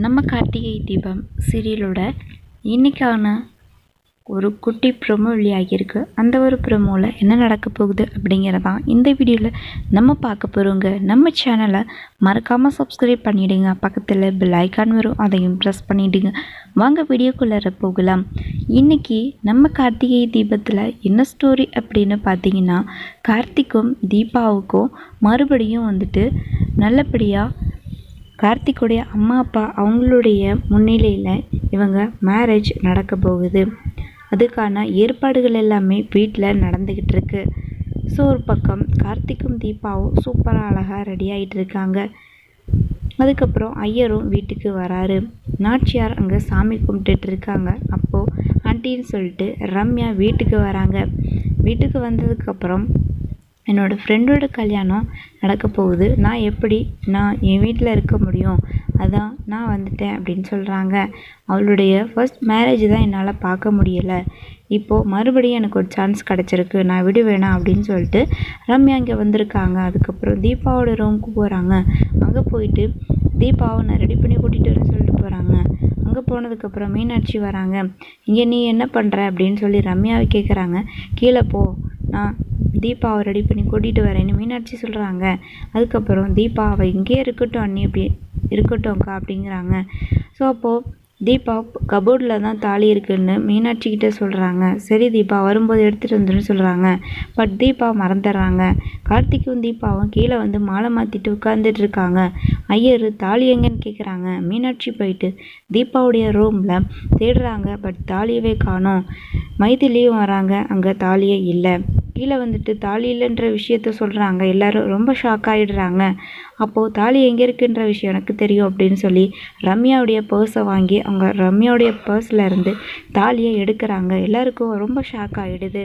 நம்ம கார்த்திகை தீபம் சீரியலோட இன்னைக்கான ஒரு குட்டி ப்ரோமோ வெளியாகியிருக்கு. அந்த ஒரு ப்ரோமோவில் என்ன நடக்க போகுது அப்படிங்கிறதான் இந்த வீடியோவில் நம்ம பார்க்க போகிறோங்க. நம்ம சேனலை மறக்காமல் சப்ஸ்கிரைப் பண்ணிவிடுங்க. பக்கத்தில் பெல் ஐக்கான் வரும், அதையும் ப்ரெஸ் பண்ணிவிடுங்க. வாங்க வீடியோக்குள்ளே போகலாம். இன்றைக்கி நம்ம கார்த்திகை தீபத்தில் என்ன ஸ்டோரி அப்படின்னு பார்த்தீங்கன்னா, கார்த்திக்கும் தீபாவுக்கும் மறுபடியும் நல்லபடியாக கார்த்திக்குடைய அம்மா அப்பா அவங்களுடைய முன்னிலையில் இவங்க மேரேஜ் நடக்க போகுது. அதுக்கான ஏற்பாடுகள் எல்லாமே வீட்டில் நடந்துக்கிட்டு இருக்கு. ஸோ ஒரு பக்கம் கார்த்திக்கும் தீபாவும் சூப்பராக அழகாக ரெடி ஆகிட்டு இருக்காங்க. அதுக்கப்புறம் ஐயரும் வீட்டுக்கு வராரு. நாச்சியார் அங்கே சாமி கும்பிட்டுட்டு இருக்காங்க. அப்போது ஆண்டின்னு சொல்லிட்டு ரம்யா வீட்டுக்கு வராங்க. வீட்டுக்கு வந்ததுக்கப்புறம் என்னோடய ஃப்ரெண்டோட கல்யாணம் நடக்க போகுது, நான் என் வீட்டில் இருக்க முடியும், அதான் நான் வந்துட்டேன் அப்படின்னு சொல்கிறாங்க. அவளுடைய ஃபர்ஸ்ட் மேரேஜ் தான் என்னால் பார்க்க முடியலை, இப்போது மறுபடியும் எனக்கு ஒரு சான்ஸ் கிடச்சிருக்கு, நான் விடுவேணா அப்படின்னு சொல்லிட்டு ரம்யா இங்கே வந்திருக்காங்க. அதுக்கப்புறம் தீபாவோட ரூமுக்கு போகிறாங்க. அங்கே போயிட்டு தீபாவை நான் ரெடி பண்ணி கூட்டிகிட்டு வரேன்னு சொல்லிட்டு போகிறாங்க. அங்கே போனதுக்கப்புறம் மீனாட்சி வராங்க. இங்கே நீ என்ன பண்ணுற அப்படின்னு சொல்லி ரம்யாவை கேட்குறாங்க. கீழே போ, நான் தீபாவை ரெடி பண்ணி கூட்டிகிட்டு வரேன்னு மீனாட்சி சொல்கிறாங்க. அதுக்கப்புறம் தீபா அவள் இங்கே இருக்கட்டும் அண்ணி, அப்படி இருக்கட்டும்க்கா அப்படிங்கிறாங்க. ஸோ அப்போது தீபா கபோர்டில் தான் தாலி இருக்குன்னு மீனாட்சிக்கிட்ட சொல்கிறாங்க. சரி தீபா வரும்போது எடுத்துகிட்டு வந்துடுன்னு சொல்கிறாங்க. பட் தீபா மறந்துடுறாங்க. கார்த்திக்கும் தீபாவும் கீழே மாலை மாற்றிட்டு உட்காந்துட்டு இருக்காங்க. ஐயர் தாலி எங்கன்னு கேட்குறாங்க. மீனாட்சி போயிட்டு தீபாவுடைய ரூமில் தேடுறாங்க. பட் தாலியவே காணோம். மைதிலியும் வராங்க, அங்கே தாலியே இல்லை. கீழே தாலி இல்லைன்ற விஷயத்த சொல்கிறாங்க. எல்லோரும் ரொம்ப ஷாக் ஆகிடுறாங்க. அப்போது தாலி எங்கே இருக்குன்ற விஷயம் எனக்கு தெரியும் அப்படின்னு சொல்லி ரம்யாவுடைய பர்ஸை வாங்கி அவங்க ரம்யாவுடைய பர்ஸில் இருந்து தாலியை எடுக்கிறாங்க. எல்லாருக்கும் ரொம்ப ஷாக் ஆகிடுது.